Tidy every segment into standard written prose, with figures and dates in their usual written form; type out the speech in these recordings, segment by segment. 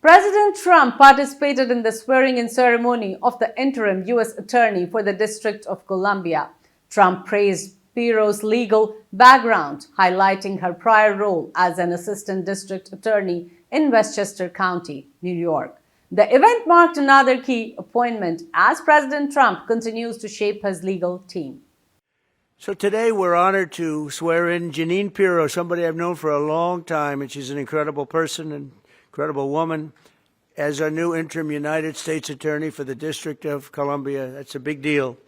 President Trump participated in the swearing-in ceremony of the interim U.S. Attorney for the District of Columbia. Trump praised Pirro's legal background, highlighting her prior role as an assistant district attorney in Westchester County, New York. The event marked another key appointment as President Trump continues to shape his legal team. So today we're honored to swear in Jeanine Pirro, somebody I've known for a long time, and she's an incredible person and incredible woman, as our new interim United States Attorney for the District of Columbia. That's a big deal.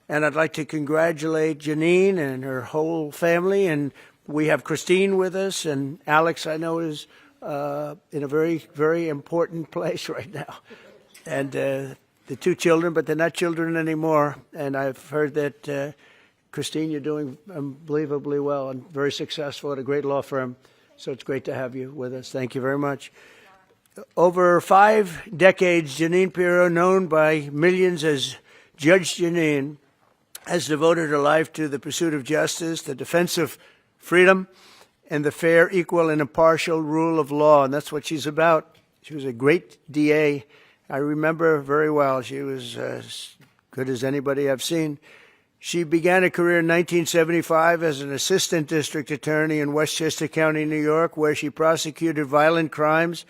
And I'd like to congratulate Jeanine and her whole family. And we have Christine with us, and Alex, I know, is in a very, very important place right now. And the two children, but they're not children anymore. And I've heard that, Christine, you're doing unbelievably well and very successful at a great law firm. So it's great to have you with us. Thank you very much. Over 5 decades, Jeanine Pirro, known by millions as Judge Jeanine, has devoted her life to the pursuit of justice, the defense of freedom, and the fair, equal, and impartial rule of law. And that's what she's about. She was a great DA. I remember her very well. She was as good as anybody I've seen. She began a career in 1975 as an assistant district attorney in Westchester County, New York, where she prosecuted violent crimes,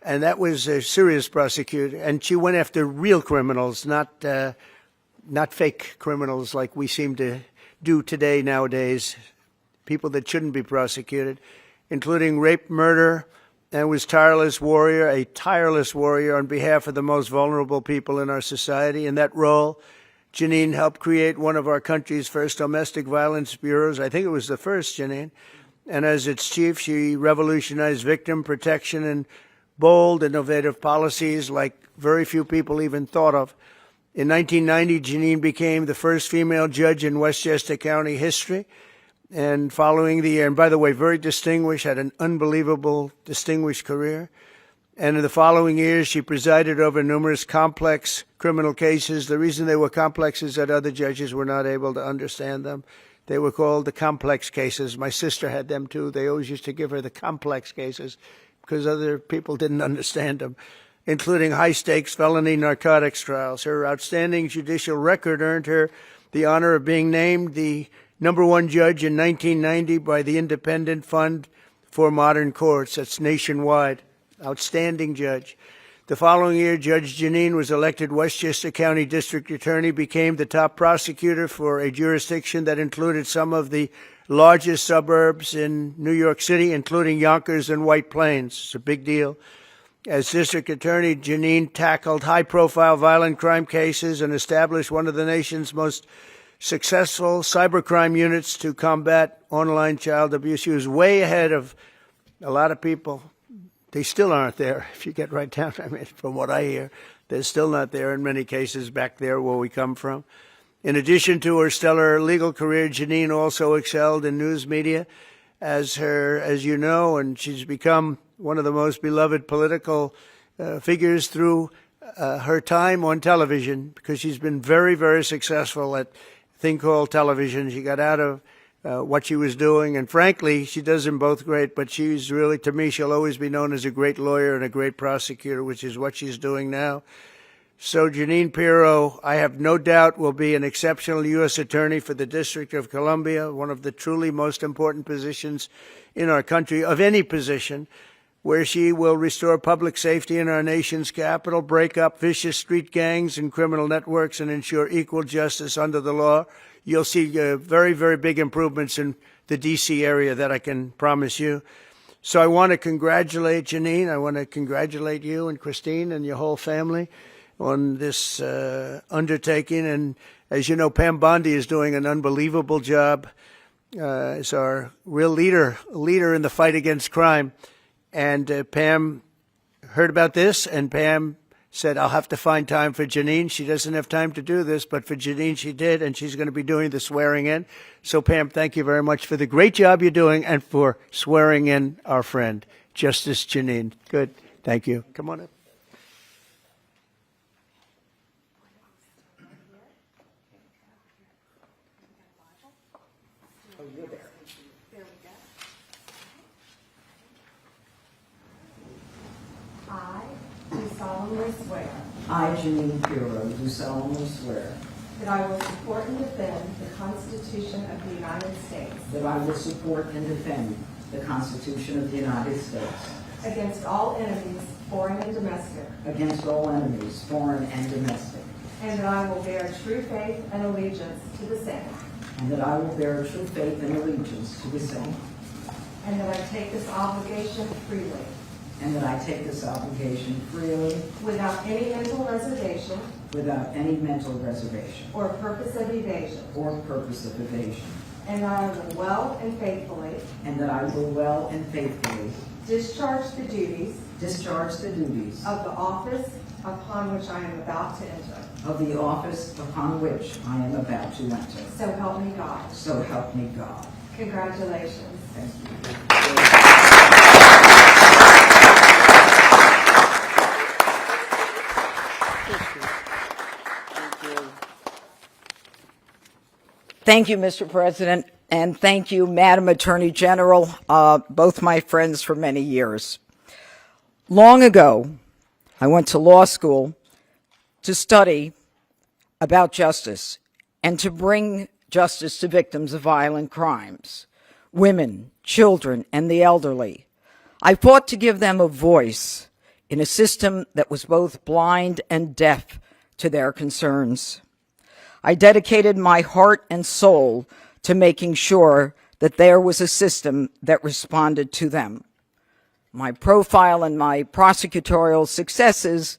and that was a serious prosecution. And she went after real criminals, not fake criminals like we seem to do today nowadays, people that shouldn't be prosecuted, including rape, murder, and was a tireless warrior on behalf of the most vulnerable people in our society. In that role, Jeanine helped create one of our country's first domestic violence bureaus. I think it was the first, Jeanine. And as its chief, she revolutionized victim protection and bold, innovative policies like very few people even thought of. In 1990, Jeanine became the first female judge in Westchester County history. And following the year, and by the way, very distinguished, had an unbelievable, distinguished career. And in the following years, she presided over numerous complex criminal cases. The reason they were complex is that other judges were not able to understand them. They were called the complex cases. My sister had them too. They always used to give her the complex cases because other people didn't understand them, including high-stakes felony narcotics trials. Her outstanding judicial record earned her the honor of being named the #1 judge in 1990 by the Independent Fund for Modern Courts. That's nationwide. Outstanding judge. The following year, Judge Jeanine was elected Westchester County District Attorney, became the top prosecutor for a jurisdiction that included some of the largest suburbs in New York City, including Yonkers and White Plains. It's a big deal. As District Attorney, Jeanine tackled high-profile violent crime cases and established one of the nation's most successful cybercrime units to combat online child abuse. She was way ahead of a lot of people. They still aren't there, if you get right down. I mean, from what I hear, they're still not there in many cases back there where we come from. In addition to her stellar legal career, Jeanine also excelled in news media as you know, and she's become one of the most beloved political figures through her time on television, because she's been very, very successful at a thing called television. She got out of what she was doing, and frankly, she does them both great, but she's really, to me, she'll always be known as a great lawyer and a great prosecutor, which is what she's doing now. So Jeanine Pirro, I have no doubt, will be an exceptional U.S. Attorney for the District of Columbia, one of the truly most important positions in our country, of any position, where she will restore public safety in our nation's capital, break up vicious street gangs and criminal networks, and ensure equal justice under the law. You'll see very, very big improvements in the D.C. area, that I can promise you. So I want to congratulate Jeanine. I want to congratulate you and Christine and your whole family on this undertaking. And as you know, Pam Bondi is doing an unbelievable job as our real leader in the fight against crime. And Pam heard about this, and Pam said, I'll have to find time for Jeanine. She doesn't have time to do this, but for Jeanine she did, and she's going to be doing the swearing in. So, Pam, thank you very much for the great job you're doing and for swearing in our friend, Justice Jeanine. Good. Thank you. Come on up. Oh, you're there. There we go. I I, Jeanine Pirro, do solemnly swear that I will support and defend the Constitution of the United States that I will support and defend the Constitution of the United States against all enemies, foreign and domestic, against all enemies, foreign and domestic, and that I will bear true faith and allegiance to the same, and that I will bear true faith and allegiance to the same, and that I take this obligation freely, and that I take this obligation freely without any mental reservation without any mental reservation or purpose of evasion, or purpose of evasion, and that I will well and faithfully and that I will well and faithfully discharge the duties of the office upon which I am about to enter. upon which I am about to enter. So help me God. So help me God. Congratulations. Thank you. Thank you, Mr. President, and thank you, Madam Attorney General, both my friends for many years. Long ago, I went to law school to study about justice and to bring justice to victims of violent crimes, women, children, and the elderly. I fought to give them a voice in a system that was both blind and deaf to their concerns. I dedicated my heart and soul to making sure that there was a system that responded to them. My profile and my prosecutorial successes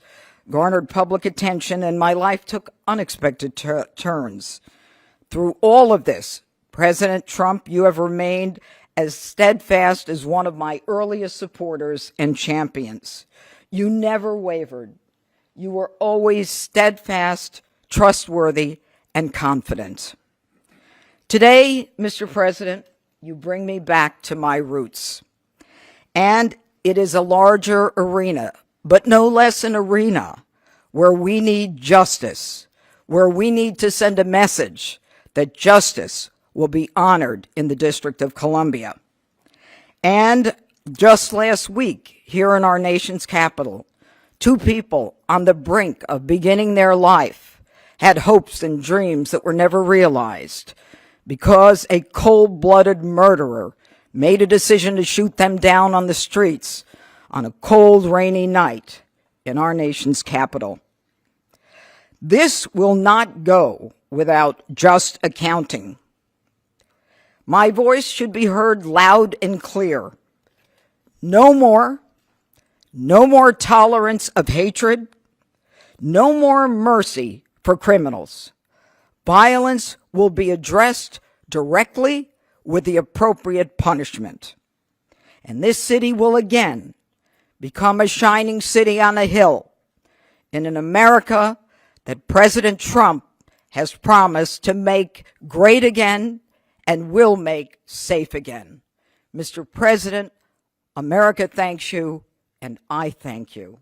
garnered public attention, and my life took unexpected turns. Through all of this, President Trump, you have remained as steadfast as one of my earliest supporters and champions. You never wavered. You were always steadfast, trustworthy, and confident. Today, Mr. President, you bring me back to my roots. And it is a larger arena, but no less an arena where we need justice, where we need to send a message that justice will be honored in the District of Columbia. And just last week, here in our nation's capital, two people on the brink of beginning their life had hopes and dreams that were never realized because a cold-blooded murderer made a decision to shoot them down on the streets on a cold, rainy night in our nation's capital. This will not go without just accounting. My voice should be heard loud and clear. No more tolerance of hatred, no more mercy for criminals. Violence will be addressed directly with the appropriate punishment. And this city will again become a shining city on a hill in an America that President Trump has promised to make great again and will make safe again. Mr. President, America thanks you, and I thank you.